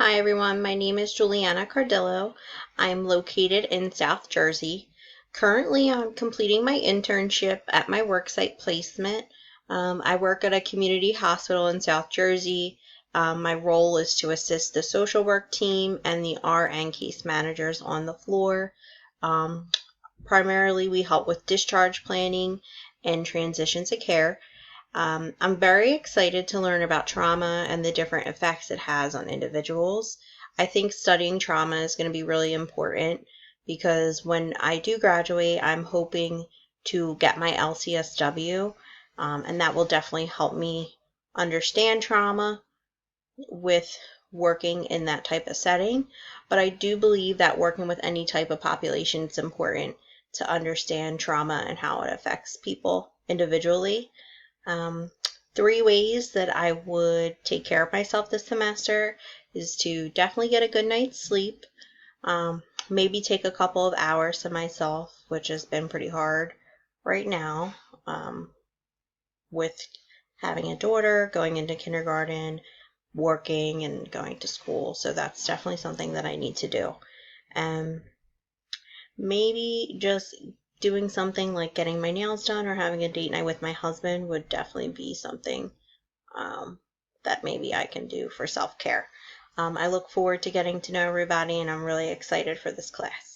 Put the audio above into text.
Hi everyone, my name is Juliana Cardillo. I'm located in South Jersey. Currently, I'm completing my internship at my worksite placement. I work at a community hospital in South Jersey. My role is to assist the social work team and the RN case managers on the floor. Um, Primarily, we help with discharge planning and transition to care. I'm very excited to learn about trauma and the different effects it has on individuals. I think studying trauma is going to be really important because when I do graduate, I'm hoping to get my LCSW, and that will definitely help me understand trauma with working in that type of setting. But I do believe that working with any type of population is important to understand trauma and how it affects people individually. Um, Three ways that I would take care of myself this semester is to definitely get a good night's sleep, maybe take a couple of hours to myself, which has been pretty hard right now, with having a daughter, going into kindergarten, working, and going to school. So that's definitely something that I need to do. Um, Maybe just doing something like getting my nails done or having a date night with my husband would definitely be something um, that maybe I can do for self care. I look forward to getting to know everybody, and I'm really excited for this class.